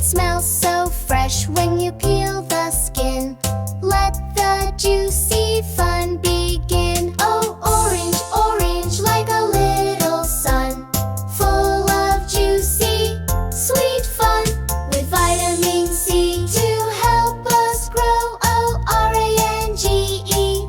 smells so fresh when you peel the skin. Let the juicy fun begin. Oh, orange, orange, like a little sun, full of juicy, sweet fun, with vitamin C to help us grow. Oh, orange,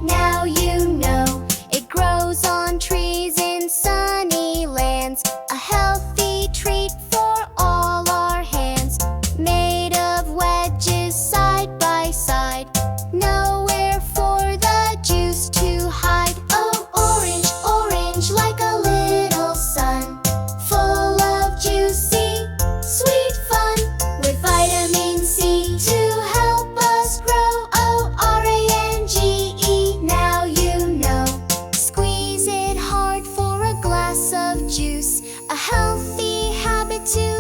now you know. It grows on trees in sunny lands, a healthy treat for all our hands. Made of wedges side by side, nowhere for the juice to hide. Oh, orange, orange, like a little sun, full of juicy, sweet fun, with vitamin C to help us grow. Oh, orange, now you know. Squeeze it hard for a glass of juice, a healthy habit to